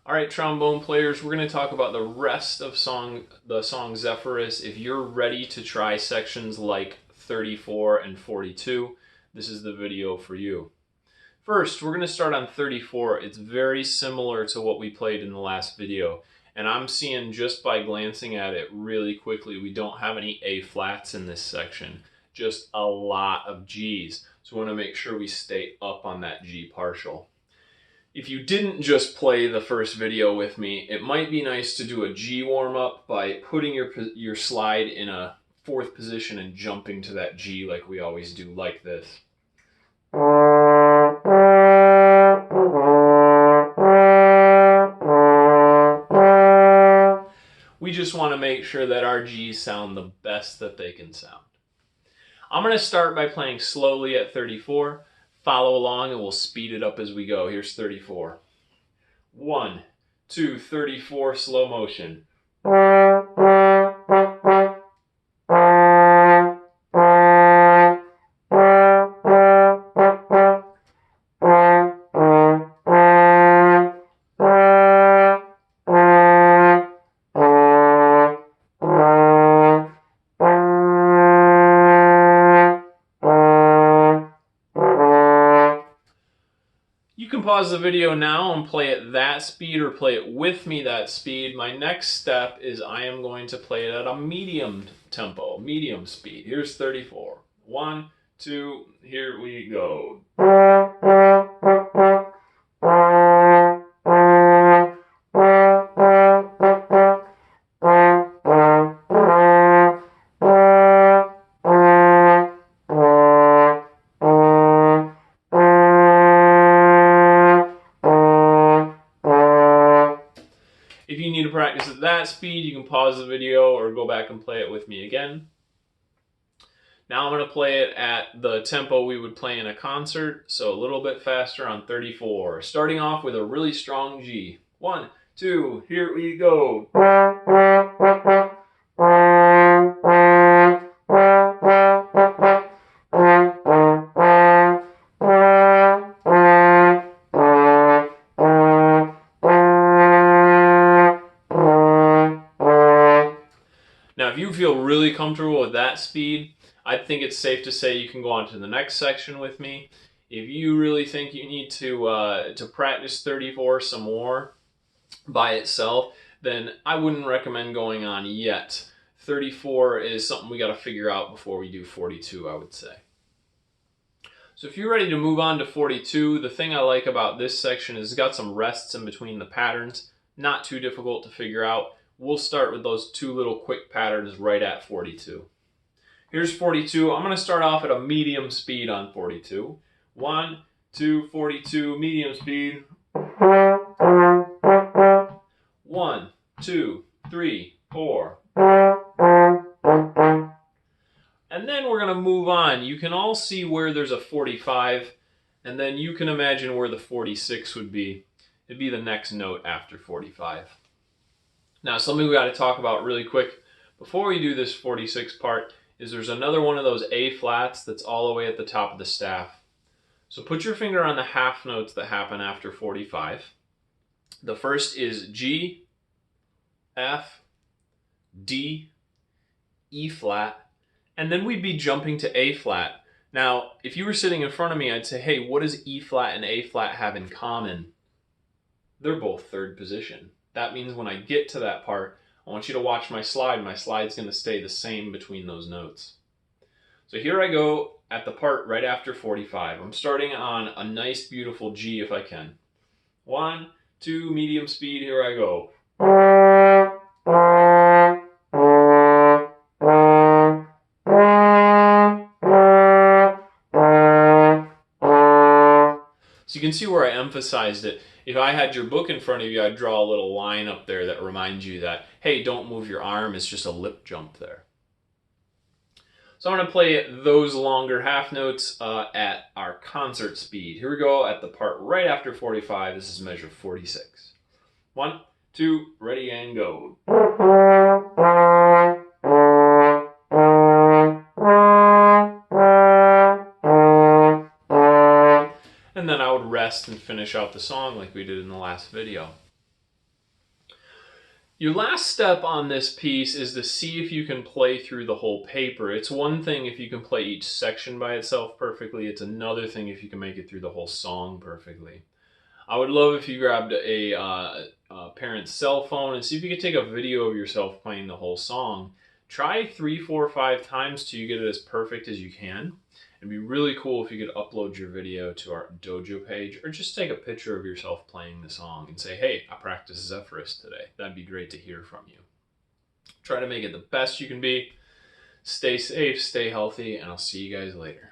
Alright, trombone players, we're going to talk about the rest of the song Zephyrus. If you're ready to try sections like 34 and 42, this is the video for you. First, we're going to start on 34. It's very similar to what we played in the last video. And I'm seeing just by glancing at it really quickly, we don't have any A flats in this section, just a lot of G's. So we want to make sure we stay up on that G partial. If you didn't just play the first video with me, it might be nice to do a G warm-up by putting your slide in a fourth position and jumping to that G like we always do, like this. We just want to make sure that our G's sound the best that they can sound. I'm going to start by playing slowly at 34. Follow along and we'll speed it up as we go. Here's 34. 1, 2, 34, slow motion. You can pause the video now and play it that speed or play it with me that speed. My next step is I am going to play it at a medium tempo, medium speed. Here's 34. 1, 2, here we go. If you need to practice at that speed, you can pause the video or go back and play it with me again. Now I'm going to play it at the tempo we would play in a concert, so a little bit faster on 34. Starting off with a really strong G. 1, 2, here we go. Now, if you feel really comfortable with that speed, I think it's safe to say you can go on to the next section with me. If you really think you need to practice 34 some more by itself, then I wouldn't recommend going on yet. 34 is something we got to figure out before we do 42, I would say. So if you're ready to move on to 42, the thing I like about this section is it's got some rests in between the patterns. Not too difficult to figure out. We'll start with those two little quick patterns right at 42. Here's 42. I'm going to start off at a medium speed on 42. 1, 2, 42, medium speed. 1, 2, 3, 4. And then we're going to move on. You can all see where there's a 45, and then you can imagine where the 46 would be. It'd be the next note after 45. Now, something we got to talk about really quick before we do this 46 part is there's another one of those A flats that's all the way at the top of the staff. So put your finger on the half notes that happen after 45. The first is G, F, D, E flat, and then we'd be jumping to A flat. Now, if you were sitting in front of me, I'd say, hey, what does E flat and A flat have in common? They're both third position. That means when I get to that part, I want you to watch my slide. My slide's going to stay the same between those notes. So here I go at the part right after 45. I'm starting on a nice, beautiful G if I can. 1, 2, medium speed, here I go. So you can see where I emphasized it. If I had your book in front of you, I'd draw a little line up there that reminds you that, hey, don't move your arm, it's just a lip jump there. So I'm going to play those longer half notes at our concert speed. Here we go at the part right after 45. This is measure 46. 1, 2, ready and go. And then I would rest and finish out the song like we did in the last video. Your last step on this piece is to see if you can play through the whole paper. It's one thing if you can play each section by itself perfectly. It's another thing if you can make it through the whole song perfectly. I would love if you grabbed a parent's cell phone and see if you could take a video of yourself playing the whole song. Try 3, 4, 5 times till you get it as perfect as you can. It'd be really cool if you could upload your video to our dojo page, or just take a picture of yourself playing the song and say, hey, I practiced Zephyrus today. That'd be great to hear from you. Try to make it the best you can be. Stay safe, stay healthy, and I'll see you guys later.